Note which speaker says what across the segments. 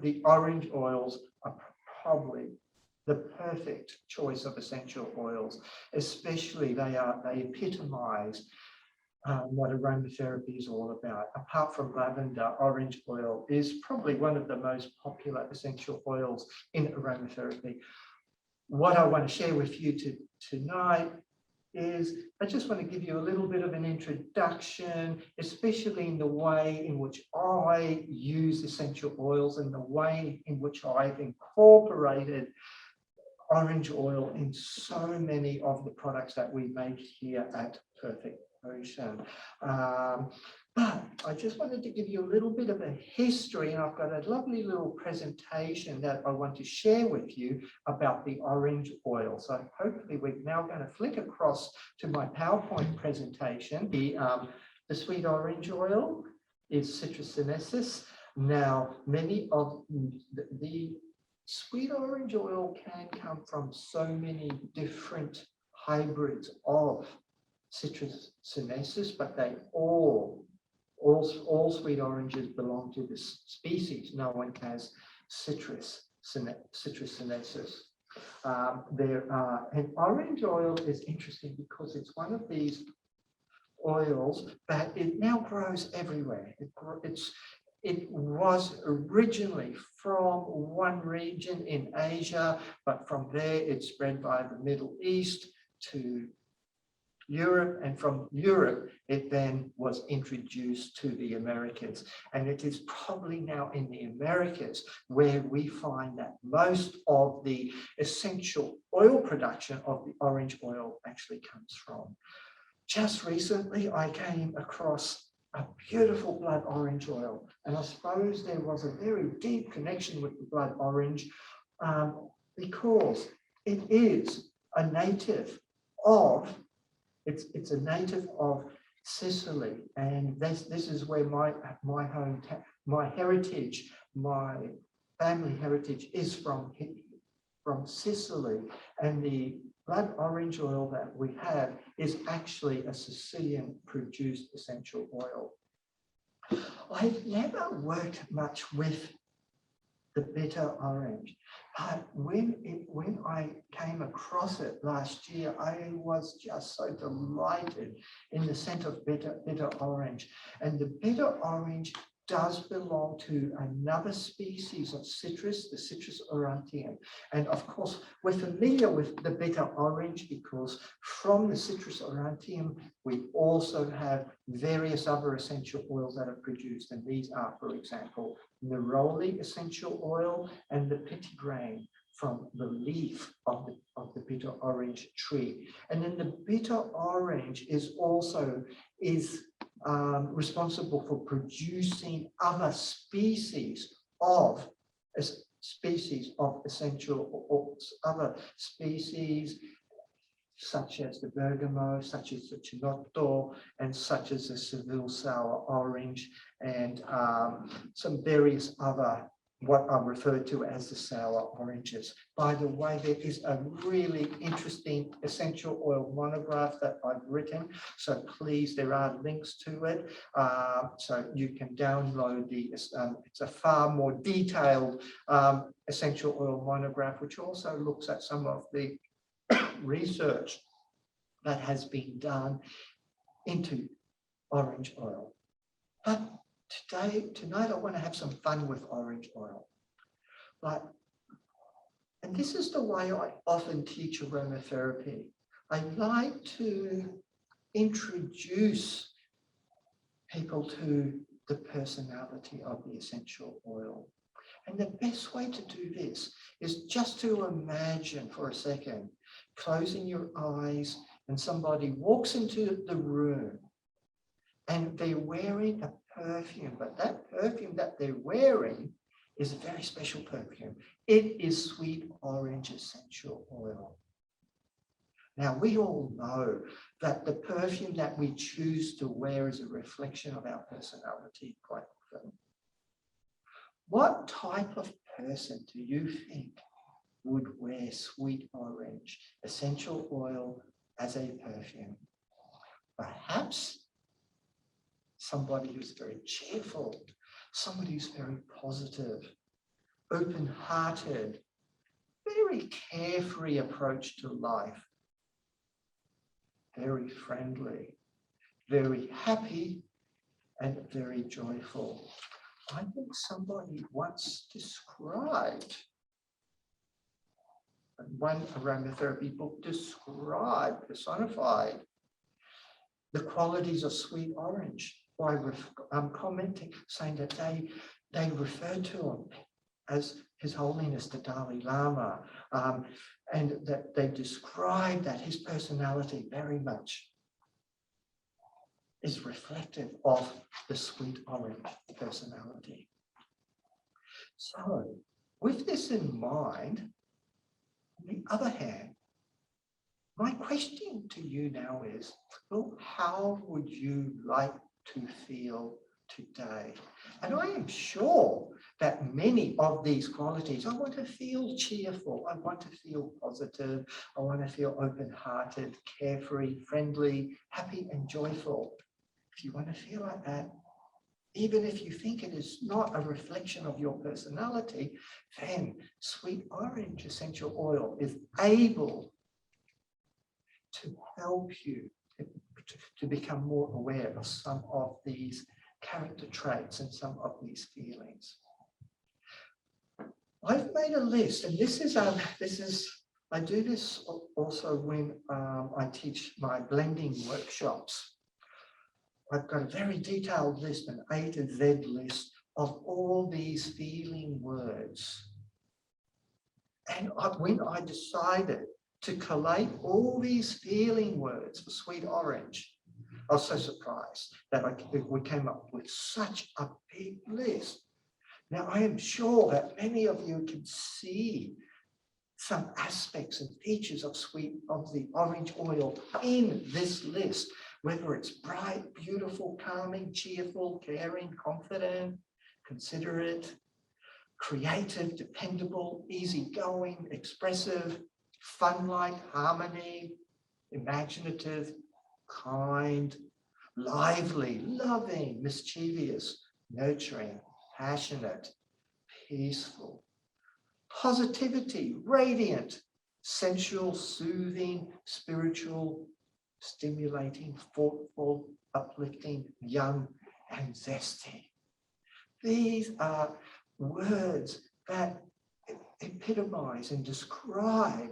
Speaker 1: the orange oils are probably the perfect choice of essential oils, especially they epitomize what aromatherapy is all about. Apart from lavender, orange oil is probably one of the most popular essential oils in aromatherapy. What I want to share with you tonight is I just want to give you a little bit of an introduction, especially in the way in which I use essential oils and the way in which I've incorporated orange oil in so many of the products that we make here at Perfect Ocean. But I just wanted to give you a little bit of a history, and I've got a lovely little presentation that I want to share with you about the orange oil. So hopefully we're now going to flick across to my PowerPoint presentation. The sweet orange oil is Citrus sinensis. Now, many of the sweet orange oil can come from so many different hybrids of Citrus sinensis, but they all sweet oranges belong to this species known as Citrus sinensis. And orange oil is interesting because it's one of these oils that it now grows everywhere. It was originally from one region in Asia, but from there it spread by the Middle East to Europe, and from Europe it then was introduced to the Americas, and it is probably now in the Americas where we find that most of the essential oil production of the orange oil actually comes from. Just recently I came across a beautiful blood orange oil, and I suppose there was a very deep connection with the blood orange because it is a native of It's a native of Sicily, and this is where my heritage, my family heritage is from Sicily, and the blood orange oil that we have is actually a Sicilian produced essential oil. I've never worked much with the bitter orange, but when I came across it last year, I was just so delighted in the scent of bitter orange. And the bitter orange does belong to another species of citrus, the Citrus aurantium. And of course, we're familiar with the bitter orange because from the Citrus aurantium, we also have various other essential oils that are produced. And these are, for example, neroli essential oil and the petitgrain from the leaf of the bitter orange tree. And then the bitter orange is also responsible for producing other species of essential oils, other species such as the bergamot, such as the chinotto, and such as the Seville sour orange, and some various other what are referred to as the sour oranges. By the way, there is a really interesting essential oil monograph that I've written, so please, there are links to it, so you can download it's a far more detailed essential oil monograph, which also looks at some of the research that has been done into orange oil. But tonight I want to have some fun with orange oil. And this is the way I often teach aromatherapy. I like to introduce people to the personality of the essential oil. And the best way to do this is just to imagine for a second, closing your eyes, and somebody walks into the room and they're wearing a perfume, but that perfume that they're wearing is a very special perfume. It is sweet orange essential oil. Now, we all know that the perfume that we choose to wear is a reflection of our personality quite often. What type of person do you think would wear sweet orange essential oil as a perfume? Perhaps somebody who's very cheerful, somebody who's very positive, open-hearted, very carefree approach to life. Very friendly, very happy, and very joyful. I think somebody once described, one aromatherapy book described, personified, the qualities of sweet orange by commenting, saying that they refer to him as His Holiness the Dalai Lama, and that they describe that his personality very much is reflective of the sweet orange personality. So, with this in mind, on the other hand, my question to you now is, well, how would you like to feel today? And I am sure that many of these qualities, I want to feel cheerful, I want to feel positive, I want to feel open-hearted, carefree, friendly, happy and joyful. If you want to feel like that, even if you think it is not a reflection of your personality, then sweet orange essential oil is able to help you to become more aware of some of these character traits and some of these feelings. I've made a list, and this is I do this also when I teach my blending workshops. I've got a very detailed list, an A to Z list of all these feeling words. And when I decided to collate all these feeling words for sweet orange, I was so surprised that we came up with such a big list. Now, I am sure that many of you can see some aspects and features of the orange oil in this list, whether it's bright, beautiful, calming, cheerful, caring, confident, considerate, creative, dependable, easygoing, expressive, fun-like, harmony, imaginative, kind, lively, loving, mischievous, nurturing, passionate, peaceful, positivity, radiant, sensual, soothing, spiritual, stimulating, thoughtful, uplifting, young, and zesty. These are words that epitomize and describe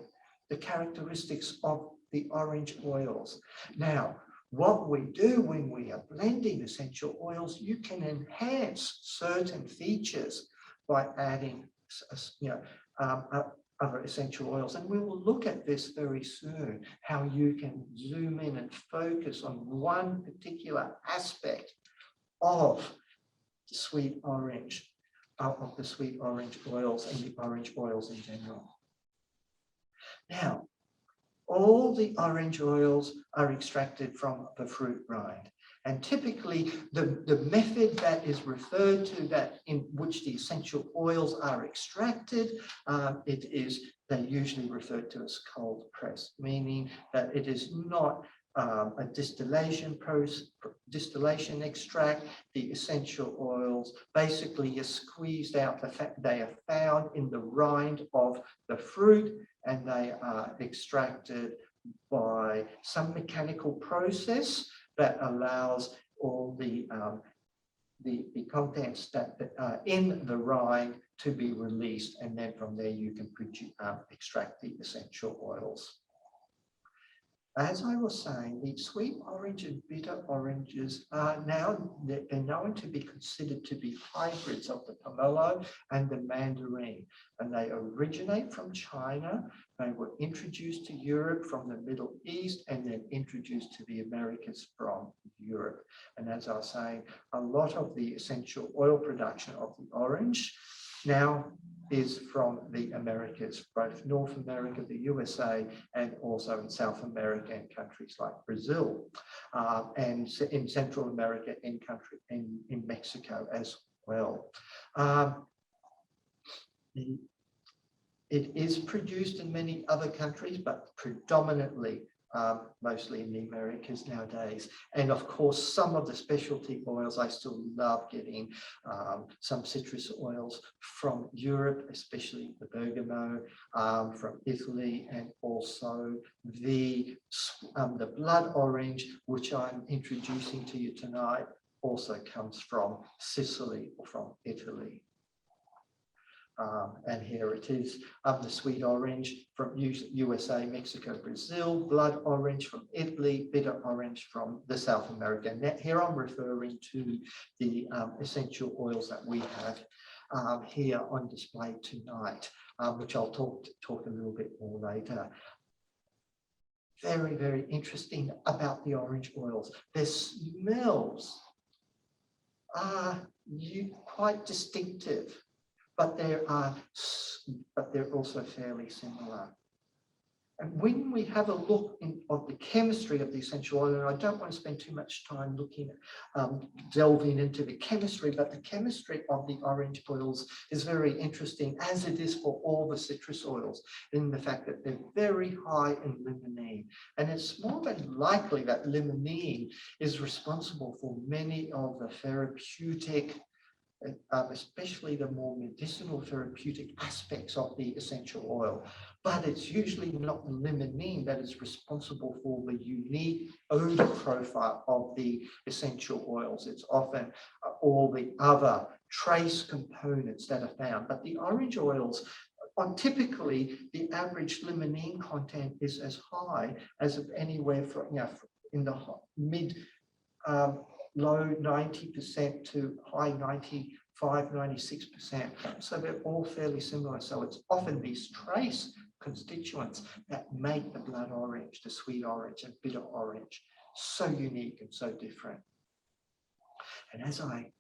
Speaker 1: the characteristics of the orange oils. Now, what we do when we are blending essential oils, you can enhance certain features by adding, other essential oils. And we will look at this very soon, how you can zoom in and focus on one particular aspect of the sweet orange, of the sweet orange oils and the orange oils in general. Now, all the orange oils are extracted from the fruit rind. And typically, the method that is referred to, that in which the essential oils are extracted, they're usually referred to as cold press, meaning that it is not a distillation extract. The essential oils, basically you squeezed out the fact they are found in the rind of the fruit, and they are extracted by some mechanical process that allows all the contents that are in the rind to be released, and then from there you can extract the essential oils. As I was saying, the sweet orange and bitter oranges are they're known to be considered to be hybrids of the pomelo and the mandarin, and they originate from China. They were introduced to Europe from the Middle East and then introduced to the Americas from Europe. And as I was saying, a lot of the essential oil production of the orange now is from the Americas, both North America, the USA, and also in South America and countries like Brazil, and in Central America, in Mexico as well. It is produced in many other countries, but predominantly mostly in the Americas nowadays. And of course, some of the specialty oils, I still love getting some citrus oils from Europe, especially the bergamot, from Italy, and also the blood orange, which I'm introducing to you tonight, also comes from Sicily or from Italy. And here it is, the sweet orange from USA, Mexico, Brazil, blood orange from Italy, bitter orange from the South America. Now, here I'm referring to the essential oils that we have here on display tonight, which I'll talk a little bit more later. Very, very interesting about the orange oils. Their smells are quite distinctive, but they're also fairly similar. And when we have a look of the chemistry of the essential oil, and I don't want to spend too much time delving into the chemistry, but the chemistry of the orange oils is very interesting, as it is for all the citrus oils, in the fact that they're very high in limonene. And it's more than likely that limonene is responsible for many of the therapeutic, especially the more medicinal therapeutic aspects of the essential oil. But it's usually not the limonene that is responsible for the unique odor profile of the essential oils. It's often all the other trace components that are found. But the orange oils, typically the average limonene content is as high as anywhere from, in the mid low 90% to high 95, 96%. So they're all fairly similar. So it's often these trace constituents that make the blood orange, the sweet orange and bitter orange so unique and so different. And as I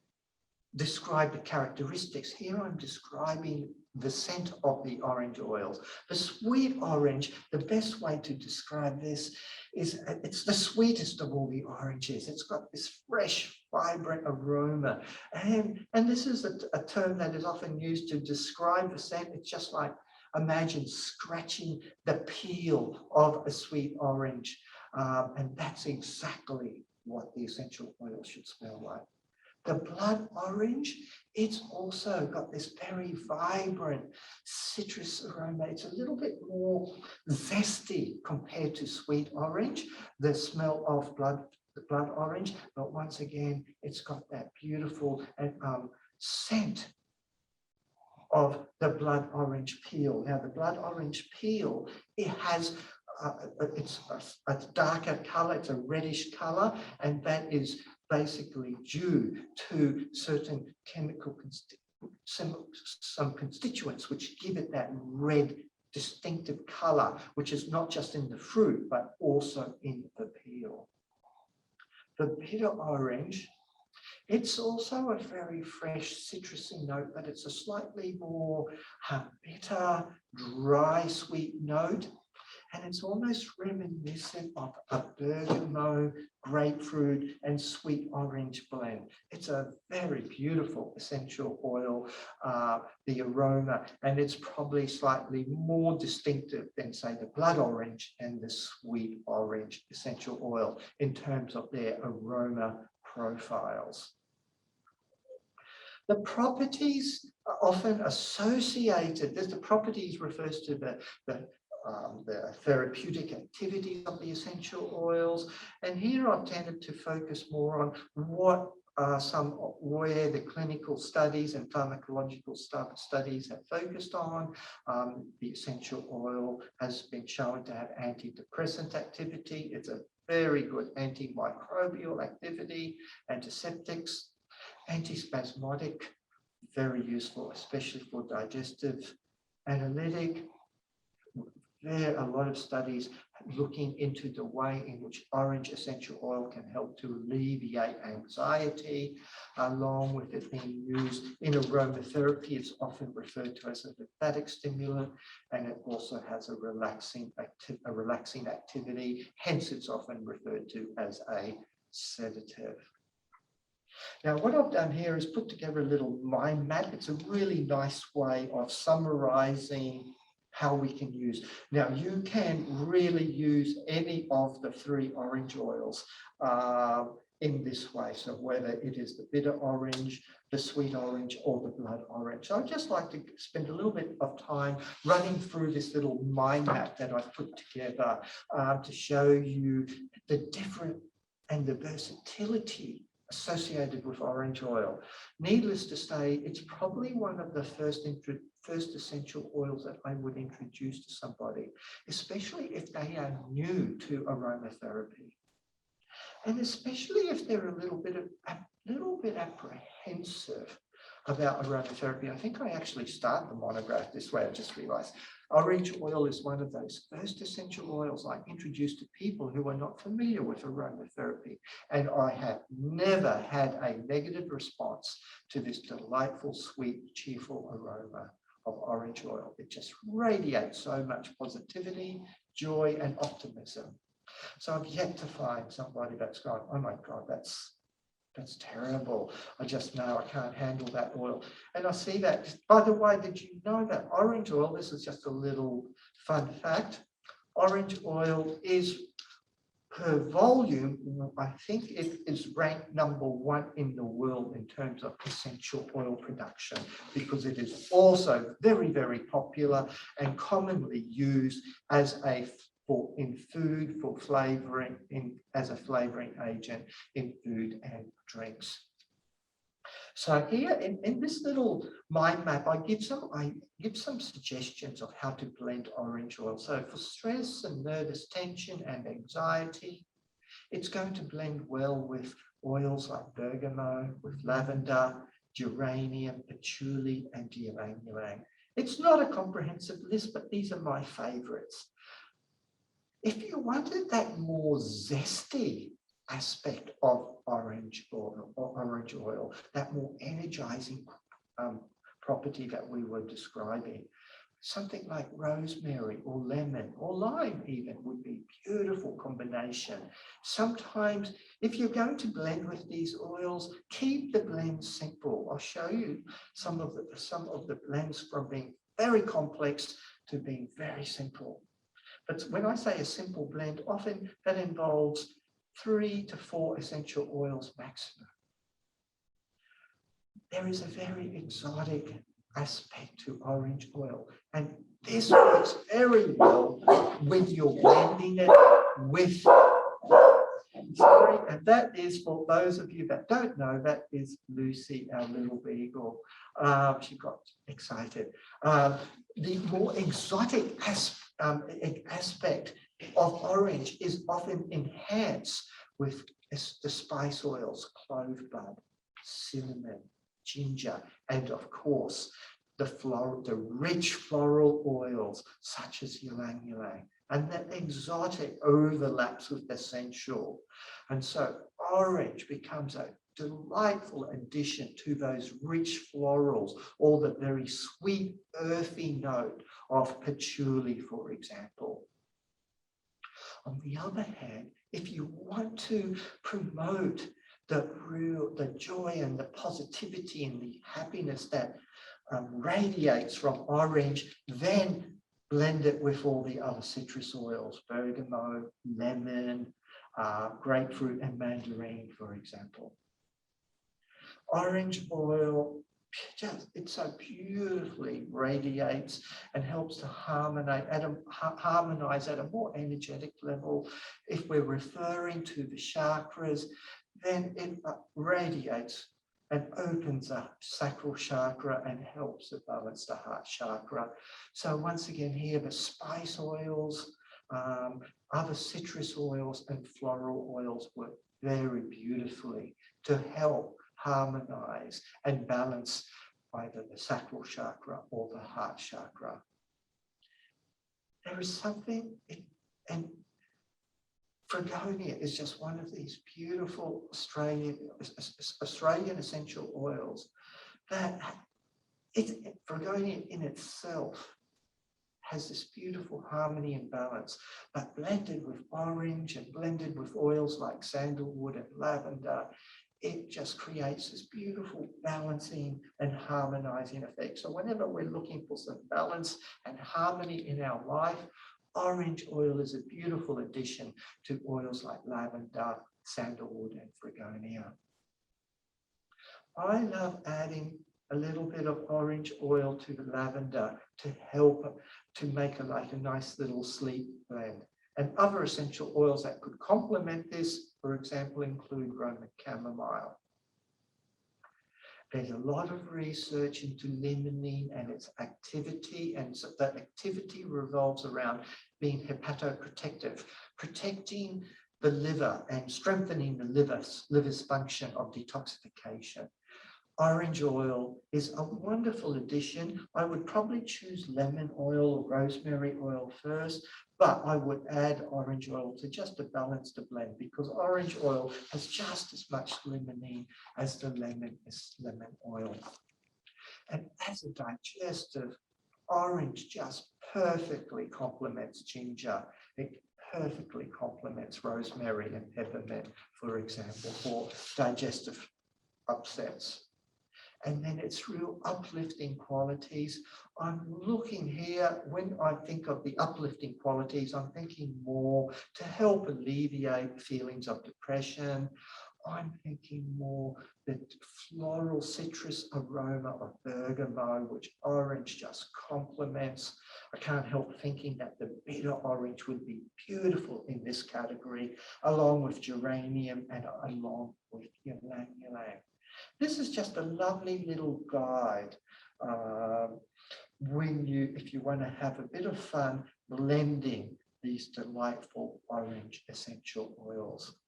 Speaker 1: describe the characteristics, here I'm describing the scent of the orange oils. The sweet orange, the best way to describe this is it's the sweetest of all the oranges. It's got this fresh, vibrant aroma. And this is a term that is often used to describe the scent. It's just like, imagine scratching the peel of a sweet orange. And that's exactly what the essential oil should smell like. The blood orange, it's also got this very vibrant citrus aroma. It's a little bit more zesty compared to sweet orange, the smell of the blood orange. But once again, it's got that beautiful scent of the blood orange peel. Now, the blood orange peel, it has it's a darker color, it's a reddish color, and that is basically due to certain chemical some constituents which give it that red distinctive color, which is not just in the fruit but also in the peel. The bitter orange, it's also a very fresh citrusy note, but it's a slightly more bitter, dry, sweet note. And it's almost reminiscent of a bergamot, grapefruit, and sweet orange blend. It's a very beautiful essential oil, the aroma, and it's probably slightly more distinctive than, say, the blood orange and the sweet orange essential oil in terms of their aroma profiles. The properties are often associated, the properties refers to the therapeutic activities of the essential oils. And here I've tended to focus more on what where the clinical studies and pharmacological studies have focused on. The essential oil has been shown to have antidepressant activity. It's a very good antimicrobial activity, antiseptics, antispasmodic, very useful, especially for digestive, analytic. There are a lot of studies looking into the way in which orange essential oil can help to alleviate anxiety, along with it being used in aromatherapy. It's often referred to as a lymphatic stimulant, and it also has a relaxing activity. Hence, it's often referred to as a sedative. Now, what I've done here is put together a little mind map. It's a really nice way of summarizing how we can use. Now, you can really use any of the 3 orange oils in this way. So whether it is the bitter orange, the sweet orange, or the blood orange. So I'd just like to spend a little bit of time running through this little mind map that I've put together to show you the different and the versatility associated with orange oil. Needless to say, it's probably one of the first essential oils that I would introduce to somebody, especially if they are new to aromatherapy. And especially if they're a little bit apprehensive about aromatherapy. I think I actually start the monograph this way, I just realized. Orange oil is one of those first essential oils I introduced to people who are not familiar with aromatherapy. And I have never had a negative response to this delightful, sweet, cheerful aroma of orange oil. It just radiates so much positivity, joy, and optimism. So I've yet to find somebody that's gone, oh my God, that's terrible. I just know I can't handle that oil. And I see that. By the way, did you know that orange oil, this is just a little fun fact, orange oil is per volume, I think it is ranked #1 in the world in terms of essential oil production, because it is also very, very popular and commonly used as in food, for flavoring, as a flavoring agent in food and drinks. So here in this little mind map, I give some suggestions of how to blend orange oil. So for stress and nervous tension and anxiety, it's going to blend well with oils like bergamot, with lavender, geranium, patchouli, and ylang ylang. It's not a comprehensive list, but these are my favorites. If you wanted that more zesty aspect of orange oil, that more energizing property that we were describing, something like rosemary or lemon or lime even would be a beautiful combination. Sometimes, if you're going to blend with these oils, keep the blend simple. I'll show you some of the blends from being very complex to being very simple. But when I say a simple blend, often that involves 3 to 4 essential oils maximum. There is a very exotic aspect to orange oil, and this works very well when you're blending it with, and that is, for those of you that don't know, that is Lucy, our little beagle. She got excited. The more exotic aspect of orange is often enhanced with the spice oils, clove bud, cinnamon, ginger, and of course, the rich floral oils such as ylang ylang. And that exotic overlaps with essential. And so orange becomes a delightful addition to those rich florals, or the very sweet, earthy note of patchouli, for example. On the other hand, if you want to promote the joy and the positivity and the happiness that radiates from orange, then blend it with all the other citrus oils, bergamot, lemon, grapefruit, and mandarin, for example. Orange oil, it so beautifully radiates and helps to harmonize at a more energetic level. If we're referring to the chakras, then it radiates and opens up sacral chakra and helps to balance the heart chakra. So once again here, the spice oils, other citrus oils and floral oils work very beautifully to help harmonize and balance either the sacral chakra or the heart chakra. There is something, and Fregonia is just one of these beautiful Australian essential oils that Fregonia in itself has this beautiful harmony and balance, but blended with orange and blended with oils like sandalwood and lavender, it just creates this beautiful balancing and harmonizing effect. So whenever we're looking for some balance and harmony in our life, orange oil is a beautiful addition to oils like lavender, sandalwood, and fregonia. I love adding a little bit of orange oil to the lavender to help to make a nice little sleep blend. And other essential oils that could complement this, for example, include Roman chamomile. There's a lot of research into limonene and its activity, and so that activity revolves around being hepatoprotective, protecting the liver and strengthening the liver's function of detoxification. Orange oil is a wonderful addition. I would probably choose lemon oil or rosemary oil first, but I would add orange oil to just to balance the blend, because orange oil has just as much limonene as the lemon oil. And as a digestive, orange just perfectly complements ginger. It perfectly complements rosemary and peppermint, for example, for digestive upsets. And then its real uplifting qualities. I'm looking here, when I think of the uplifting qualities, I'm thinking more to help alleviate feelings of depression. I'm thinking more the floral citrus aroma of bergamot, which orange just complements. I can't help thinking that the bitter orange would be beautiful in this category, along with geranium and along with ylang ylang. This is just a lovely little guide if you want to have a bit of fun blending these delightful orange essential oils.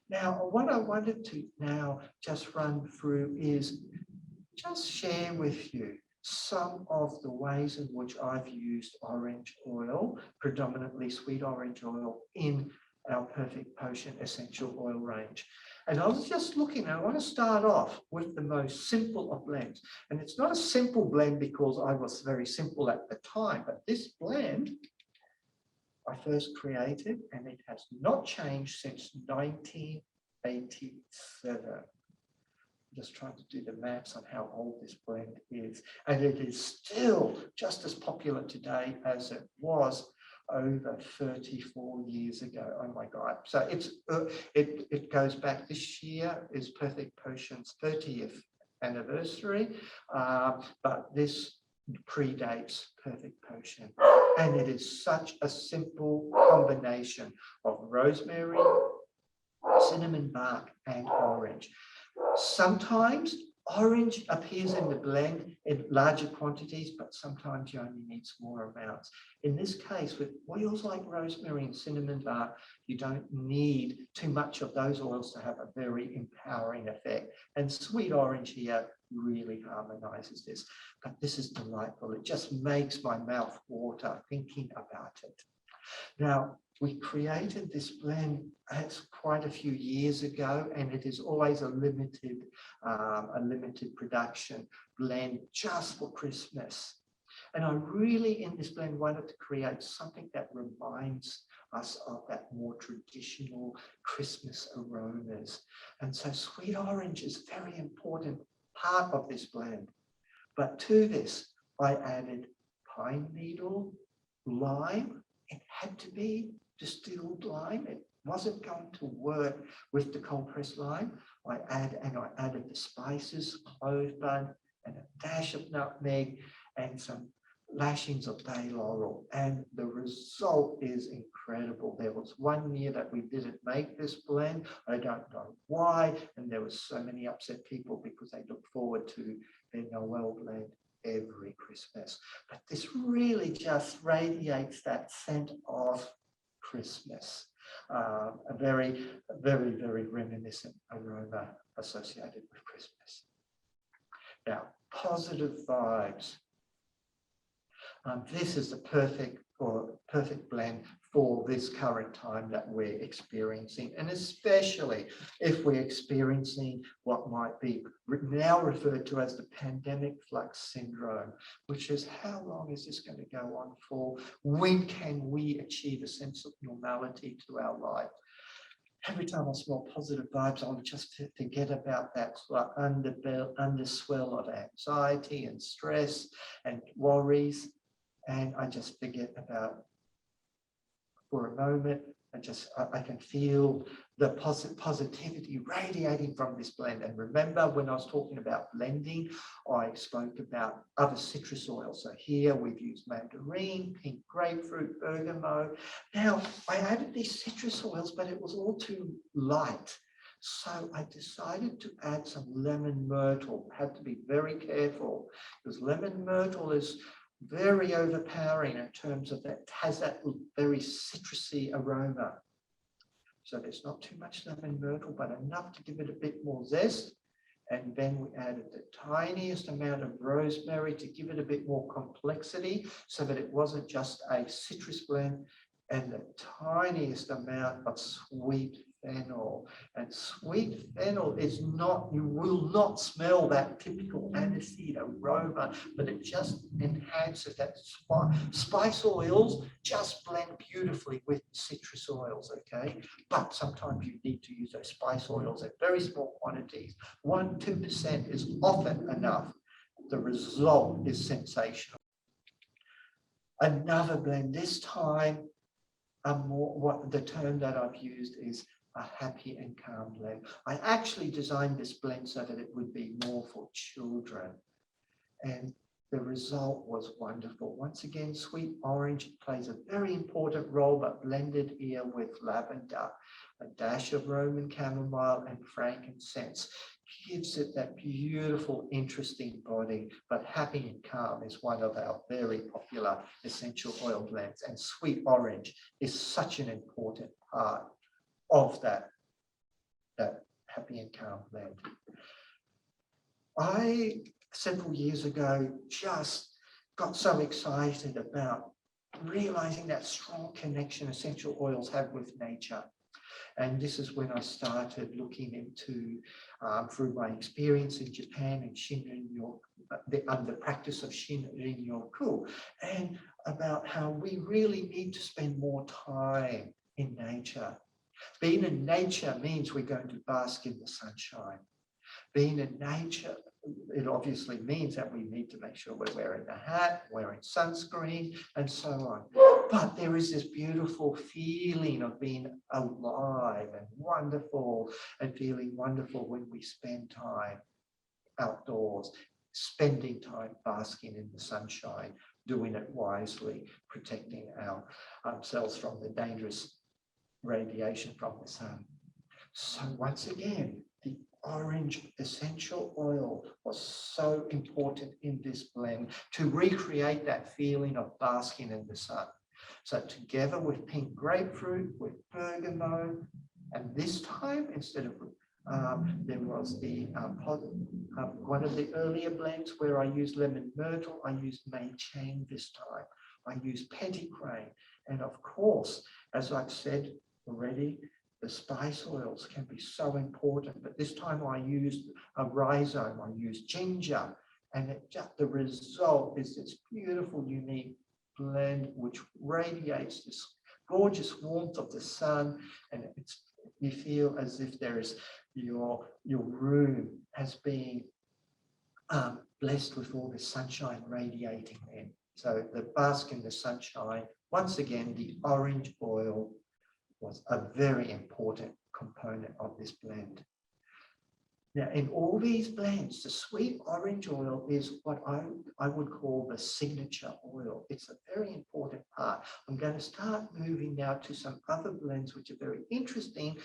Speaker 1: Now, what I wanted to now just run through is just share with you some of the ways in which I've used orange oil, predominantly sweet orange oil, in our Perfect Potion essential oil range. And I was just looking, I want to start off with the most simple of blends. And it's not a simple blend because I was very simple at the time, but this blend I first created, and it has not changed since 1987. I'm just trying to do the maths on how old this blend is. And it is still just as popular today as it was over 34 years ago. Oh my God. So it goes back, this year is Perfect Potion's 30th anniversary, but this predates Perfect Potion. And it is such a simple combination of rosemary, cinnamon bark, and orange. Sometimes orange appears in the blend in larger quantities, but sometimes you only need smaller amounts. In this case, with oils like rosemary and cinnamon bark, you don't need too much of those oils to have a very empowering effect. And sweet orange here really harmonizes this. But this is delightful. It just makes my mouth water thinking about it. Now, we created this blend quite a few years ago, and it is always a limited production blend just for Christmas. And I really, in this blend, wanted to create something that reminds us of that more traditional Christmas aromas. And so sweet orange is a very important part of this blend. But to this, I added pine needle, lime. It had to be distilled lime. It wasn't going to work with the cold pressed lime. I added the spices, clove bud, and a dash of nutmeg, and some lashings of bay laurel. And the result is incredible. There was one year that we didn't make this blend. I don't know why. And there was so many upset people because they looked forward to their Noel blend every Christmas. But this really just radiates that scent of Christmas, a very, very, very reminiscent aroma associated with Christmas. Now, positive vibes. This is the perfect blend for this current time that we're experiencing, and especially if we're experiencing what might be now referred to as the pandemic flux syndrome, which is how long is this going to go on for? When can we achieve a sense of normality to our life? every time I smell positive vibes, I'll just forget about that underswell of anxiety and stress and worries. And I just forget about for a moment. I can feel the positivity radiating from this blend. And remember, when I was talking about blending, I spoke about other citrus oils. So here we've used mandarin, pink grapefruit, bergamot. Now, I added these citrus oils, but it was all too light. So I decided to add some lemon myrtle. Had to be very careful because lemon myrtle is very overpowering in terms of that, has that very citrusy aroma. So there's not too much lemon myrtle, but enough to give it a bit more zest. And then we added the tiniest amount of rosemary to give it a bit more complexity so that it wasn't just a citrus blend, and the tiniest amount of sweet fennel. And sweet fennel is not, you will not smell that typical aniseed aroma, but it just enhances that spice oils just blend beautifully with citrus oils, okay? But sometimes you need to use those spice oils at very small quantities. 1-2% is often enough. The result is sensational. Another blend, this time, what the term that I've used is a happy and calm blend. I actually designed this blend so that it would be more for children. And the result was wonderful. Once again, sweet orange plays a very important role, but blended here with lavender, a dash of Roman chamomile and frankincense gives it that beautiful, interesting body. But happy and calm is one of our very popular essential oil blends, and sweet orange is such an important part of that happy and calm blend. I, several years ago, just got so excited about realizing that strong connection essential oils have with nature. And this is when I started looking into, through my experience in Japan and the practice of Shinrin-yoku, and about how we really need to spend more time in nature. Being in nature means we're going to bask in the sunshine. Being in nature, it obviously means that we need to make sure we're wearing a hat, wearing sunscreen, and so on. But there is this beautiful feeling of being alive and wonderful, and feeling wonderful when we spend time outdoors, spending time basking in the sunshine, doing it wisely, protecting ourselves from the dangerous radiation from the sun. So once again, the orange essential oil was so important in this blend to recreate that feeling of basking in the sun. So together with pink grapefruit, with bergamot, and this time, instead of there was the one of the earlier blends where I used lemon myrtle, I used May Chang this time. I used petitgrain, and of course, as I've said already, the spice oils can be so important, but this time I used a rhizome, I used ginger, and the result is this beautiful, unique blend which radiates this gorgeous warmth of the sun, and you feel as if there is your room has been blessed with all the sunshine radiating in. So the bask in the sunshine, once again, the orange oil was a very important component of this blend. Now, in all these blends, the sweet orange oil is what I would call the signature oil. It's a very important part. I'm going to start moving now to some other blends which are very interesting,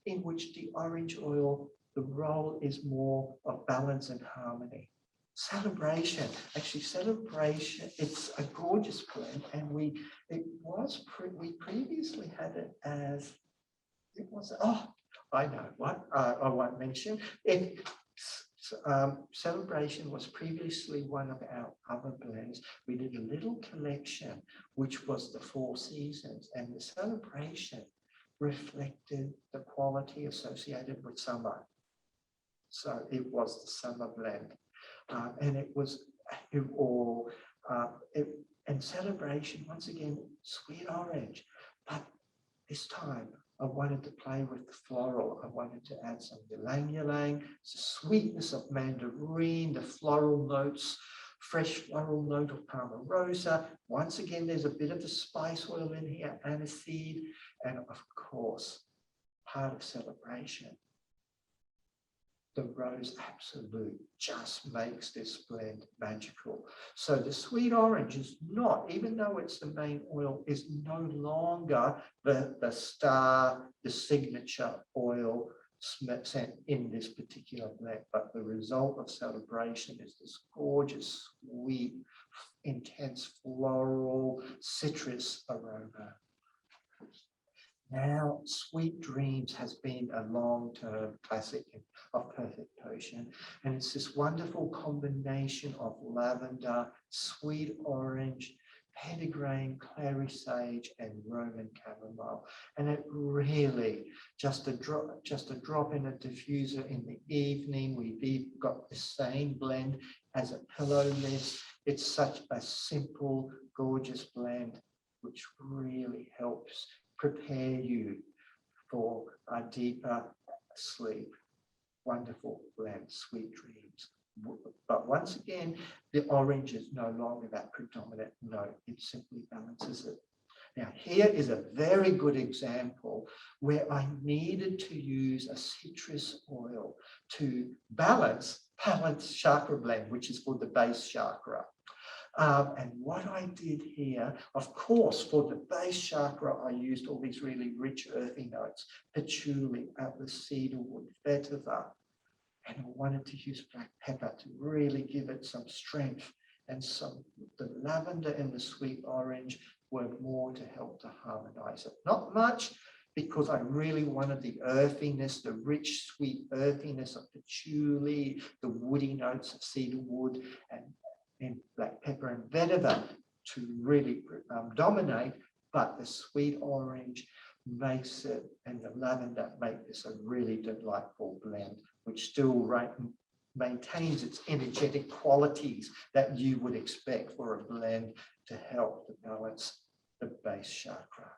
Speaker 1: in which the orange oil, the role is more of balance and harmony. Celebration, actually Celebration, it's a gorgeous blend, and we previously had it as, I know what, I won't mention it. Celebration was previously one of our other blends. We did a little collection, which was the 4 seasons, and the Celebration reflected the quality associated with summer. So it was the summer blend. And and Celebration, once again, sweet orange, but this time I wanted to play with the floral. I wanted to add some ylang-ylang, the sweetness of mandarin, the floral notes, fresh floral note of palmarosa. Once again, there's a bit of the spice oil in here, aniseed, and of course, part of celebration. The rose absolute just makes this blend magical. So the sweet orange is not, even though it's the main oil, is no longer the star, the signature oil scent in this particular blend, but the result of celebration is this gorgeous, sweet, intense floral citrus aroma. Now, Sweet Dreams has been a long-term classic of Perfect Potion, and it's this wonderful combination of lavender, sweet orange, petitgrain, clary sage, and Roman chamomile. And it really, just a drop in a diffuser in the evening. We've got the same blend as a pillow mist. It's such a simple, gorgeous blend, which really helps prepare you for a deeper sleep. Wonderful blend, Sweet Dreams. But once again, the orange is no longer that predominant note. It simply balances it. Now, here is a very good example where I needed to use a citrus oil to balance chakra blend, which is for the base chakra. And what I did here, of course, for the base chakra, I used all these really rich earthy notes, patchouli, atlas cedarwood, vetiver, and I wanted to use black pepper to really give it some strength. And the lavender and the sweet orange were more to help to harmonize it. Not much, because I really wanted the earthiness, the rich, sweet earthiness of patchouli, the woody notes of cedarwood, and black pepper and vetiver to really dominate, but the sweet orange makes it, and the lavender make this a really delightful blend, which still maintains its energetic qualities that you would expect for a blend to help to balance the base chakra.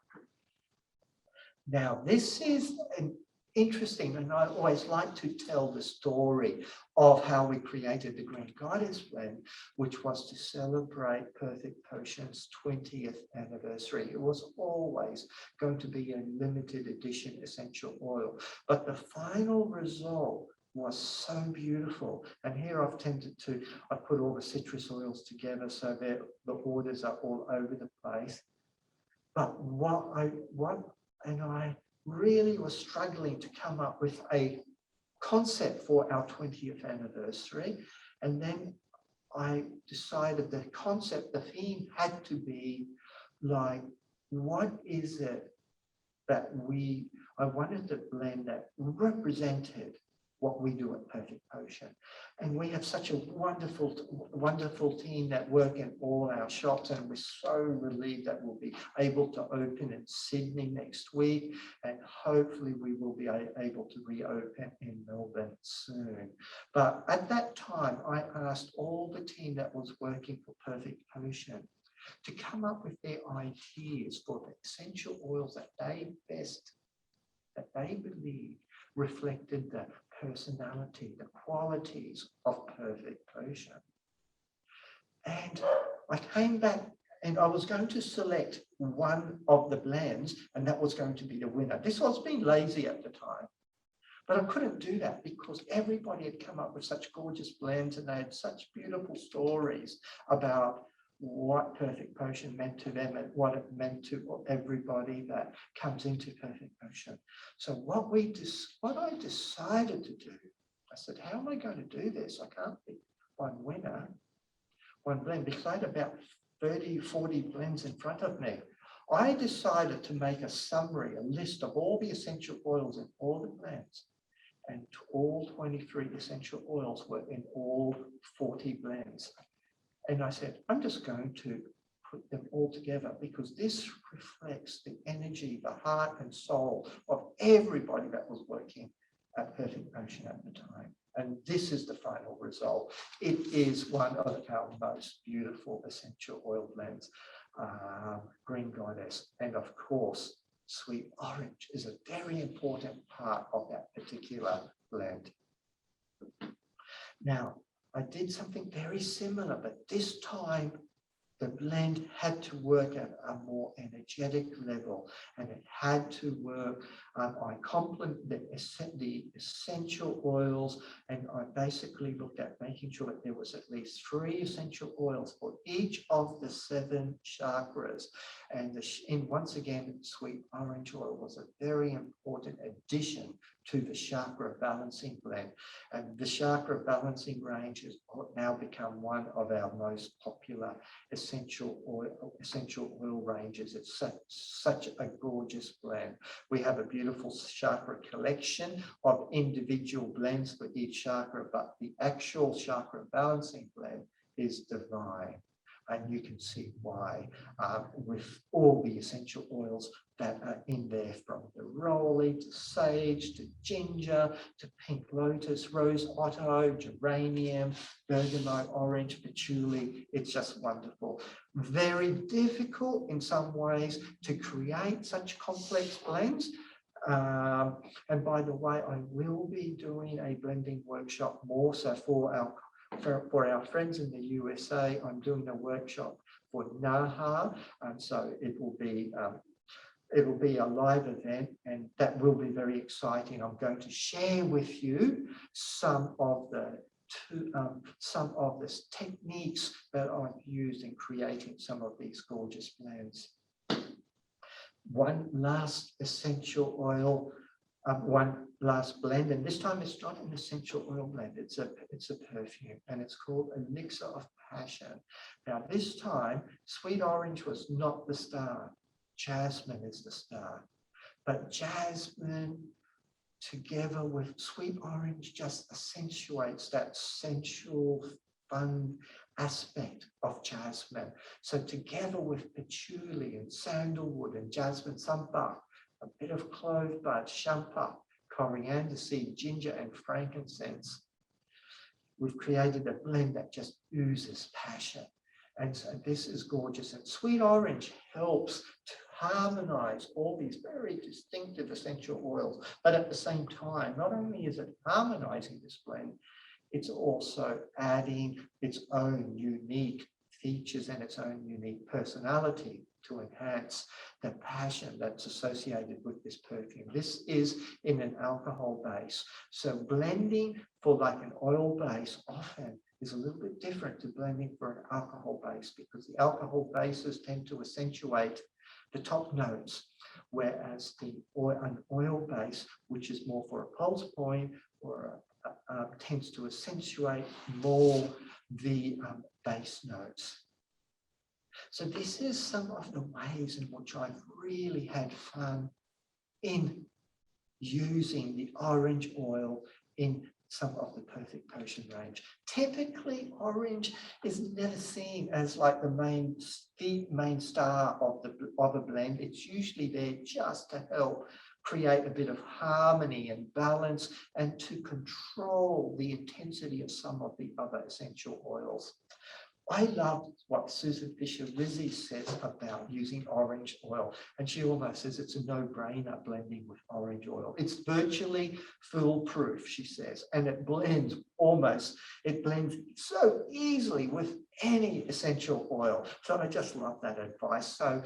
Speaker 1: Now, this is an interesting, and I always like to tell the story of how we created the Green Goddess blend, which was to celebrate Perfect Potion's 20th anniversary. It was always going to be a limited edition essential oil, but the final result was so beautiful. And here I put all the citrus oils together so that the orders are all over the place. But I really was struggling to come up with a concept for our 20th anniversary. And then I decided the concept, the theme had to be like, what is it that I wanted to blend that represented what we do at Perfect Potion. And we have such a wonderful team that work in all our shops, and we're so relieved that we'll be able to open in Sydney next week, and hopefully we will be able to reopen in Melbourne soon. But at that time, I asked all the team that was working for Perfect Potion to come up with their ideas for the essential oils that they believed reflected the personality, the qualities of Perfect Potion. And I came back and I was going to select one of the blends, and that was going to be the winner. This was being lazy at the time, but I couldn't do that because everybody had come up with such gorgeous blends and they had such beautiful stories about what Perfect Potion meant to them and what it meant to everybody that comes into Perfect Potion. So what I decided to do, I said, how am I going to do this? I can't pick one winner, one blend, because I had about 30, 40 blends in front of me. I decided to make a summary, a list of all the essential oils in all the blends, and all 23 essential oils were in all 40 blends. And I said, I'm just going to put them all together because this reflects the energy, the heart and soul of everybody that was working at Perfect Potion at the time. And this is the final result. It is one of our most beautiful essential oil blends, Green Goddess. And of course, sweet orange is a very important part of that particular blend. Now, I did something very similar, but this time the blend had to work at a more energetic level, and it had to work. I complemented the essential oils, and I basically looked at making sure that there was at least 3 essential oils for each of the 7 chakras. And once again, sweet orange oil was a very important addition to the chakra balancing blend. And the chakra balancing range has now become one of our most popular essential oil ranges. It's such a gorgeous blend. We have a beautiful chakra collection of individual blends for each chakra, but the actual chakra balancing blend is divine. And you can see why with all the essential oils that are in there, from neroli to sage to ginger to pink lotus, rose otto, geranium, bergamot, orange, patchouli. It's just wonderful. Very difficult in some ways to create such complex blends. And by the way, I will be doing a blending workshop more so for our friends in the USA. I'm doing a workshop for NAHA, and so it will be a live event, and that will be very exciting. I'm going to share with you some of the techniques that I've used in creating some of these gorgeous blends. One last essential oil, one last blend, and this time it's not an essential oil blend, it's a perfume, and it's called Elixir of Passion. Now this time, sweet orange was not the star, jasmine is the star, but jasmine together with sweet orange just accentuates that sensual, fun aspect of jasmine. So together with patchouli and sandalwood and jasmine sampa, a bit of clove bud, champa, coriander seed, ginger, and frankincense, we've created a blend that just oozes passion. And so this is gorgeous. And sweet orange helps to harmonize all these very distinctive essential oils. But at the same time, not only is it harmonizing this blend, it's also adding its own unique features and its own unique personality to enhance the passion that's associated with this perfume. This is in an alcohol base. So blending for like an oil base often is a little bit different to blending for an alcohol base, because the alcohol bases tend to accentuate the top notes, whereas an oil base, which is more for a pulse point or tends to accentuate more the base notes. So this is some of the ways in which I've really had fun in using the orange oil in some of the Perfect Potion range. Typically, orange is never seen as like the main star of a blend. It's usually there just to help create a bit of harmony and balance and to control the intensity of some of the other essential oils. I love what Susan Fisher-Rizzi says about using orange oil, and she almost says it's a no-brainer blending with orange oil. It's virtually foolproof, she says, and it blends so easily with any essential oil. So I just love that advice. So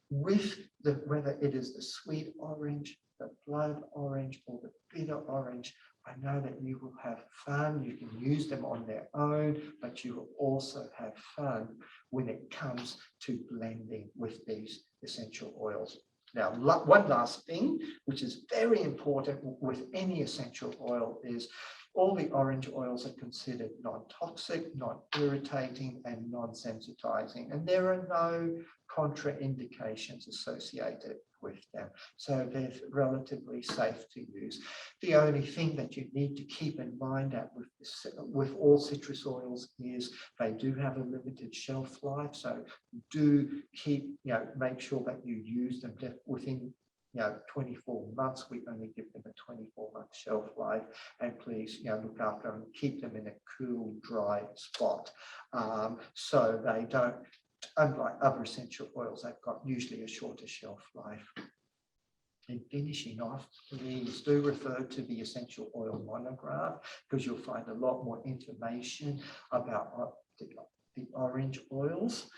Speaker 1: with whether it is the sweet orange, the blood orange, or the bitter orange, I know that you will have fun. You can use them on their own, but you will also have fun when it comes to blending with these essential oils. Now, one last thing, which is very important with any essential oil, is all the orange oils are considered non-toxic, non-irritating, and non-sensitizing, and there are no contraindications associated with them. So they're relatively safe to use. The only thing that you need to keep in mind that with all citrus oils is they do have a limited shelf life. So do make sure that you use them within 24 months. We only give them a 24-month shelf life, and please look after them, keep them in a cool, dry spot so they don't. Unlike other essential oils, they've got usually a shorter shelf life. In finishing off, please do refer to the essential oil monograph, because you'll find a lot more information about the orange oils.